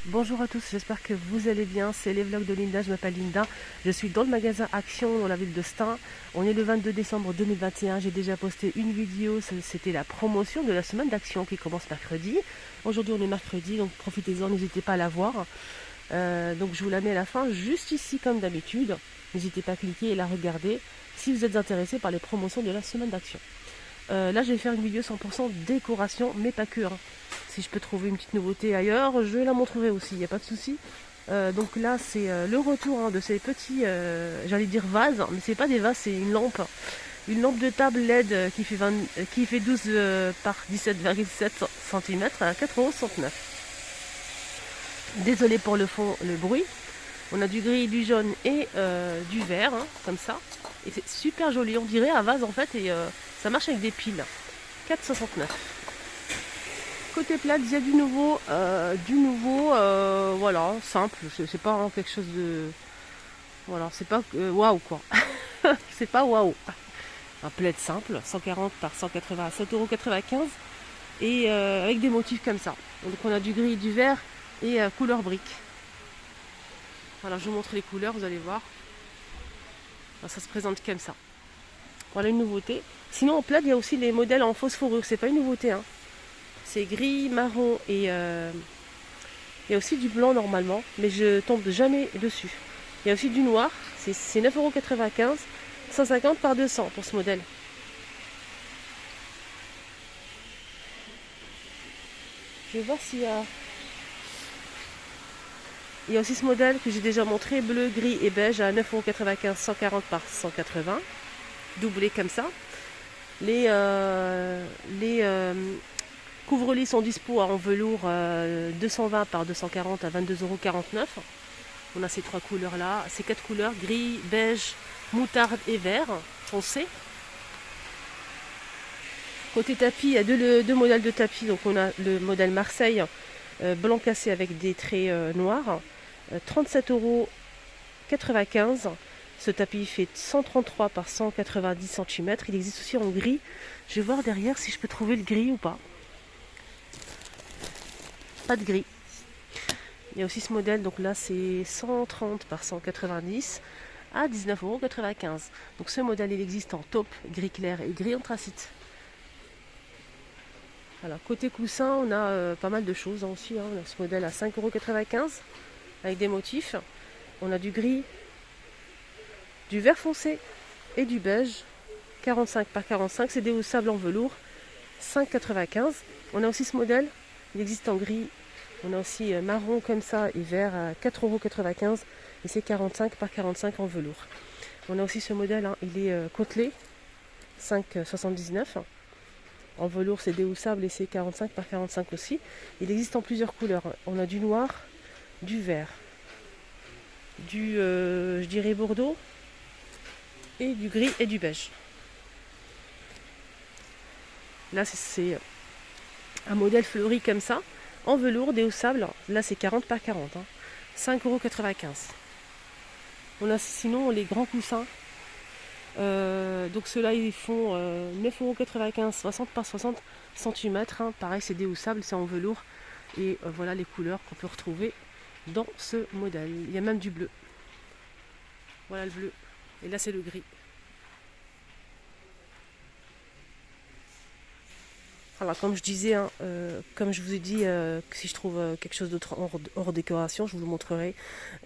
Bonjour à tous, j'espère que vous allez bien. C'est les vlogs de Linda, je m'appelle Linda. Je suis dans le magasin Action dans la ville de Stein. On est le 22 décembre 2021. J'ai déjà posté une vidéo, c'était la promotion de la semaine d'Action qui commence mercredi. Aujourd'hui on est mercredi, donc profitez-en, n'hésitez pas à la voir. Donc je vous la mets à la fin, juste ici comme d'habitude. N'hésitez pas à cliquer et la regarder si vous êtes intéressé par les promotions de la semaine d'Action. Là je vais faire une vidéo 100% décoration, mais pas que. Si je peux trouver une petite nouveauté ailleurs, je la montrerai aussi, il n'y a pas de souci. Donc là c'est le retour de ces petits, j'allais dire vases, mais c'est pas des vases, c'est une lampe. Une lampe de table LED qui fait 12 par 17,7 cm à 4,69 €. Désolé pour le fond, le bruit. On a du gris, du jaune et du vert, comme ça. Et c'est super joli, on dirait un vase en fait, et ça marche avec des piles. 4,69 €. Côté plate, il y a du nouveau, voilà, simple. C'est pas quelque chose de, voilà, c'est pas waouh quoi. C'est pas waouh. Un plaid simple, 140 par 180, 7,95 € et avec des motifs comme ça. Donc on a du gris, du vert et couleur brique. Voilà, je vous montre les couleurs, vous allez voir. Alors, ça se présente comme ça. Voilà une nouveauté. Sinon en plaid, il y a aussi les modèles en fausse fourrure. C'est pas une nouveauté, hein. C'est gris, marron et il y a aussi du blanc normalement, mais je tombe jamais dessus. Il y a aussi du noir, c'est 9,95 €, 150 par 200 pour ce modèle. Je vais voir s'il y a... Il y a aussi ce modèle que j'ai déjà montré, bleu, gris et beige à 9,95 €, 140 par 180, doublé comme ça. Les couvre-lits sont dispo en velours 220 par 240 à 22,49 €. On a ces trois couleurs là, ces quatre couleurs, gris, beige, moutarde et vert foncé. Côté tapis, il y a deux modèles de tapis. Donc on a le modèle Marseille blanc cassé avec des traits noirs, 37,95 €. Ce tapis fait 133 par 190 cm. Il existe aussi en gris. Je vais voir derrière si je peux trouver le gris ou pas. Pas de gris. Il y a aussi ce modèle, donc là c'est 130 par 190 à 19,95 €. Donc ce modèle il existe en taupe, gris clair et gris anthracite. Voilà, côté coussin, on a pas mal de choses aussi. On a ce modèle à 5,95 € avec des motifs. On a du gris, du vert foncé et du beige. 45 par 45, c'est déhaussable en velours. 5,95 €. On a aussi ce modèle, il existe en gris. On a aussi marron comme ça et vert à 4,95 € et c'est 45 par 45 en velours. On a aussi ce modèle, il est côtelé, 5,79 €. En velours c'est déhoussable et c'est 45 par 45 aussi. Il existe en plusieurs couleurs. On a du noir, du vert, du je dirais bordeaux et du gris et du beige. Là c'est un modèle fleuri comme ça, en velours déhaussable. Là c'est 40 par 40, 5,95 €. On a sinon les grands coussins. Donc ceux-là ils font 9,95 €, 60 par 60 cm. Pareil c'est déhoussable, c'est en velours. Et voilà les couleurs qu'on peut retrouver dans ce modèle. Il y a même du bleu. Voilà le bleu. Et là c'est le gris. Alors comme je disais, comme je vous ai dit, que si je trouve quelque chose d'autre hors décoration, je vous le montrerai.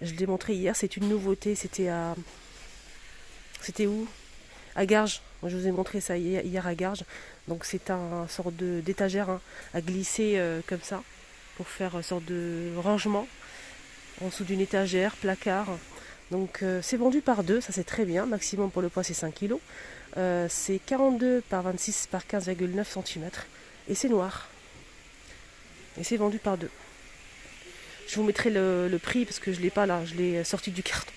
Je l'ai montré hier, c'est une nouveauté, c'était où? À Garges. Moi, je vous ai montré ça hier à Garges. Donc c'est un sort d'étagère à glisser comme ça, pour faire une sorte de rangement en dessous d'une étagère, placard. Donc c'est vendu par deux, ça c'est très bien, maximum pour le poids c'est 5 kg. C'est 42 par 26 par 15,9 cm. Et c'est noir. Et c'est vendu par deux. Je vous mettrai le prix parce que je ne l'ai pas là, je l'ai sorti du carton.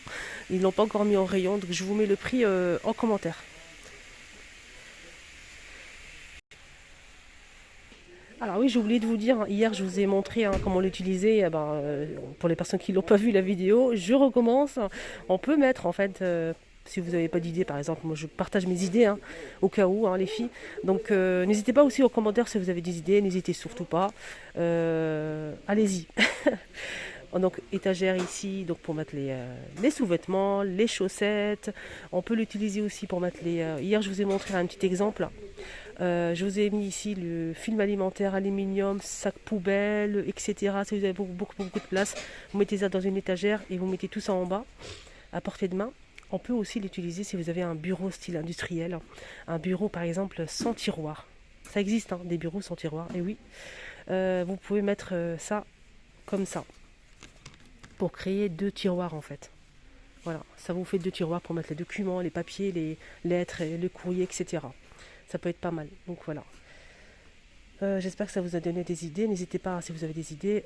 Ils ne l'ont pas encore mis en rayon, donc je vous mets le prix en commentaire. Alors oui, j'ai oublié de vous dire, hier je vous ai montré comment l'utiliser. Pour les personnes qui n'ont pas vu la vidéo, je recommence. On peut mettre en fait si vous n'avez pas d'idée, par exemple, moi je partage mes idées au cas où, les filles. Donc n'hésitez pas aussi aux commentaires si vous avez des idées, n'hésitez surtout pas. Allez-y. Donc étagère ici donc pour mettre les sous-vêtements, les chaussettes. On peut l'utiliser aussi pour mettre les... Hier je vous ai montré un petit exemple. Je vous ai mis ici le film alimentaire, aluminium, sac poubelle, etc. Si vous avez beaucoup de place, vous mettez ça dans une étagère et vous mettez tout ça en bas, à portée de main. On peut aussi l'utiliser si vous avez un bureau style industriel. Un bureau par exemple sans tiroir. Ça existe, hein, des bureaux sans tiroir, et oui. Vous pouvez mettre ça comme ça, pour créer 2 tiroirs en fait. Voilà, ça vous fait 2 tiroirs pour mettre les documents, les papiers, les lettres, le courrier, etc. Ça peut être pas mal. Donc voilà. J'espère que ça vous a donné des idées. N'hésitez pas, si vous avez des idées,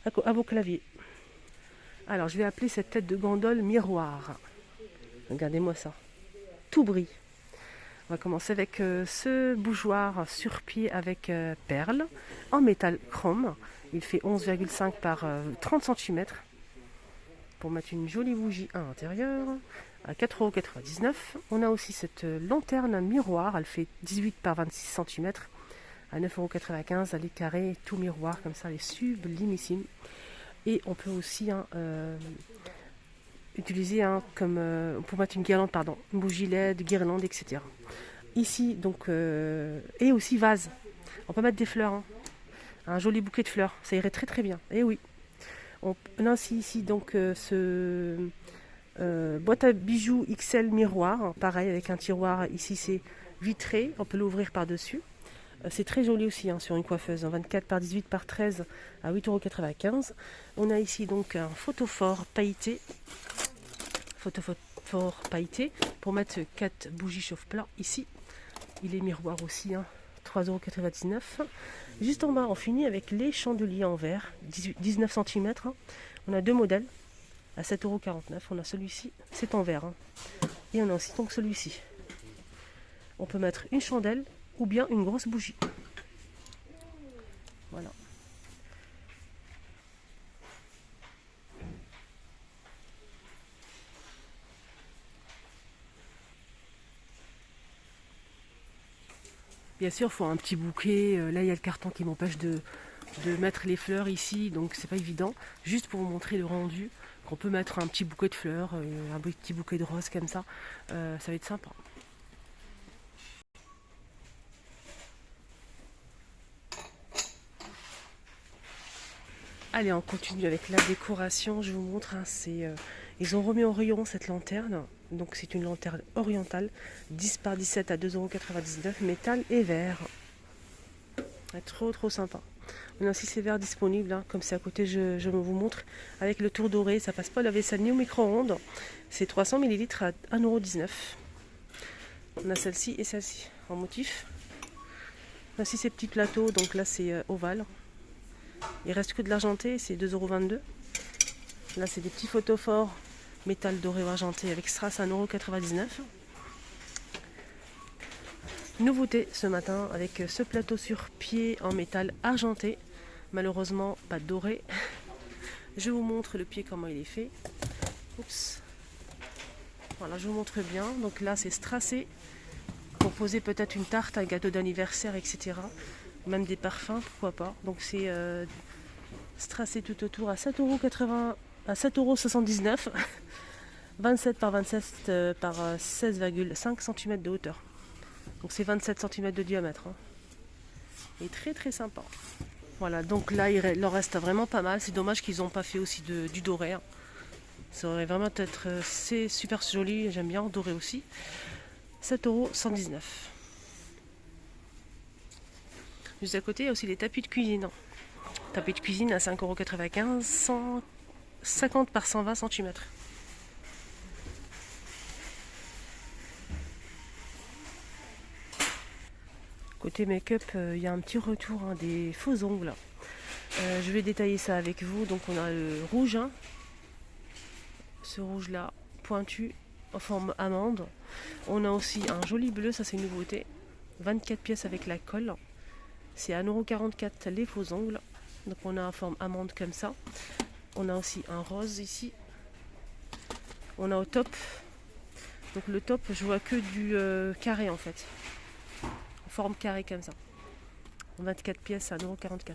à vos claviers. Alors, je vais appeler cette tête de gondole miroir. Regardez-moi ça. Tout brille. On va commencer avec ce bougeoir sur pied avec perles en métal chrome. Il fait 11,5 par 30 cm. Pour mettre une jolie bougie à l'intérieur, à 4,99 €. On a aussi cette lanterne miroir, elle fait 18 par 26 cm, à 9,95 €. Elle est carrée, tout miroir, comme ça, elle est sublimissime. Et on peut aussi utiliser pour mettre une guirlande, une bougie LED, guirlande, etc. Ici, donc, et aussi vase. On peut mettre des fleurs, hein. Un joli bouquet de fleurs, ça irait très très bien. Et oui. On a ici donc ce boîte à bijoux XL miroir, pareil avec un tiroir, ici c'est vitré, on peut l'ouvrir par-dessus. C'est très joli aussi hein, sur une coiffeuse, 24 par 18 par 13 à 8,95 €. On a ici donc un photophore pailleté, pour mettre 4 bougies chauffe-plat ici. Il est miroir aussi, hein, 3,99 €. Juste en bas, on finit avec les chandeliers en verre, 19 cm. Hein. On a 2 modèles à 7,49 €. On a celui-ci, c'est en verre. Hein. Et on a aussi donc celui-ci. On peut mettre une chandelle ou bien une grosse bougie. Voilà. Bien sûr, il faut un petit bouquet. Là, il y a le carton qui m'empêche de mettre les fleurs ici, donc c'est pas évident. Juste pour vous montrer le rendu, qu'on peut mettre un petit bouquet de fleurs, un petit bouquet de roses comme ça, ça va être sympa. Allez, on continue avec la décoration. Je vous montre, hein, ils ont remis en rayon cette lanterne. Donc c'est une lanterne orientale, 10 par 17 à 2,99 €, métal et verre. Trop sympa. On a aussi ces verres disponibles, hein, comme c'est à côté, je vous montre, avec le tour doré. Ça passe pas la vaisselle ni au micro-ondes. C'est 300 ml à 1,19 €. On a celle-ci et celle-ci en motif. On a aussi ces petits plateaux, donc là c'est ovale. Il reste que de l'argenté, c'est 2,22 €. Là c'est des petits photophores métal doré ou argenté avec strass à 1,99 €. Nouveauté ce matin avec ce plateau sur pied en métal argenté. Malheureusement pas doré. Je vous montre le pied comment il est fait. Oups. Voilà, je vous montre bien. Donc là c'est strassé pour poser peut-être une tarte, un gâteau d'anniversaire, etc. Même des parfums, pourquoi pas. Donc c'est strassé tout autour à 7,80 €, à 7,79 €. 27 par 27 par 16,5 cm de hauteur. Donc c'est 27 cm de diamètre. Hein. Et très sympa. Voilà, donc là il leur reste vraiment pas mal. C'est dommage qu'ils n'ont pas fait aussi du doré. Hein. Ça aurait vraiment être... c'est super joli, j'aime bien en doré aussi. 7,119 €. Juste à côté, il y a aussi les tapis de cuisine. Tapis de cuisine à 5,95 €, 150 par 120 cm. Côté make-up, il y a un petit retour des faux ongles. Je vais détailler ça avec vous. Donc on a le rouge, hein. Ce rouge là, pointu, en forme amande. On a aussi un joli bleu, ça c'est une nouveauté. 24 pièces avec la colle. C'est à 1,44 € les faux ongles. Donc on a en forme amande comme ça. On a aussi un rose ici. On a au top. Donc le top, je vois que du carré en fait. En forme carré comme ça. 24 pièces à 1,44 €.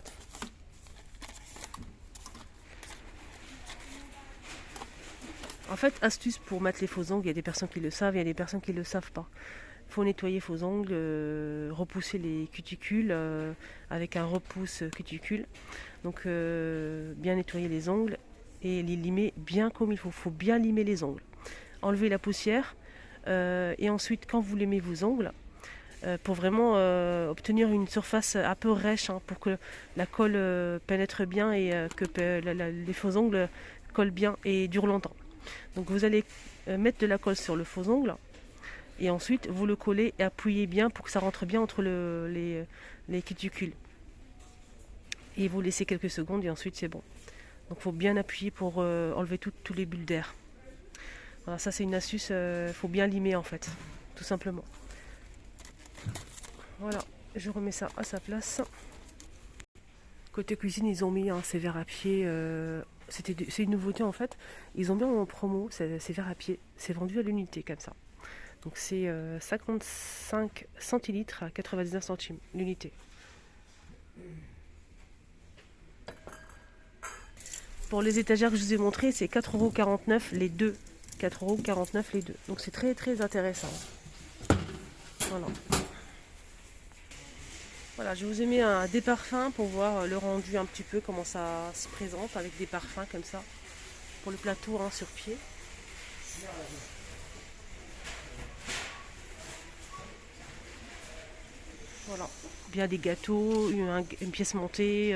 En fait, astuce pour mettre les faux ongles, il y a des personnes qui le savent, il y a des personnes qui ne le savent pas. Il faut nettoyer faux ongles, repousser les cuticules avec un repousse cuticule. Donc bien nettoyer les ongles et les limer bien comme il faut. Il faut bien limer les ongles. Enlever la poussière et ensuite quand vous limez vos ongles, pour vraiment obtenir une surface un peu rêche, hein, pour que la colle pénètre bien et que les faux ongles collent bien et durent longtemps. Donc vous allez mettre de la colle sur le faux ongle et ensuite vous le collez et appuyez bien pour que ça rentre bien entre les cuticules. Et vous laissez quelques secondes et ensuite c'est bon. Donc il faut bien appuyer pour enlever tous les bulles d'air. Voilà, ça c'est une astuce, faut bien limer en fait, tout simplement. Voilà, je remets ça à sa place. Côté cuisine, ils ont mis ces verres à pied. C'est une nouveauté en fait. Ils ont bien en promo ces verres à pied. C'est vendu à l'unité comme ça. Donc c'est 55 centilitres à 99 centimes l'unité. Pour les étagères que je vous ai montrées, c'est 4,49 € les deux. 4,49 € les deux. Donc c'est très très intéressant. Voilà. Voilà, je vous ai mis des parfums pour voir le rendu un petit peu, comment ça se présente avec des parfums comme ça pour le plateau hein, sur pied. Voilà, bien des gâteaux, une pièce montée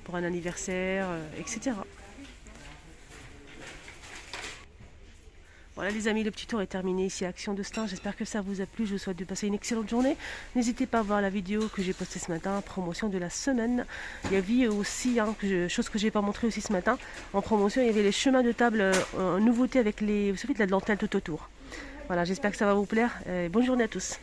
pour un anniversaire, etc. Voilà les amis, le petit tour est terminé ici à Action de Stains. J'espère que ça vous a plu. Je vous souhaite de passer une excellente journée. N'hésitez pas à voir la vidéo que j'ai postée ce matin, promotion de la semaine. Il y avait aussi, chose que je n'ai pas montré aussi ce matin, en promotion, il y avait les chemins de table en nouveauté avec vous savez, de la dentelle tout autour. Voilà, j'espère que ça va vous plaire. Bonne journée à tous.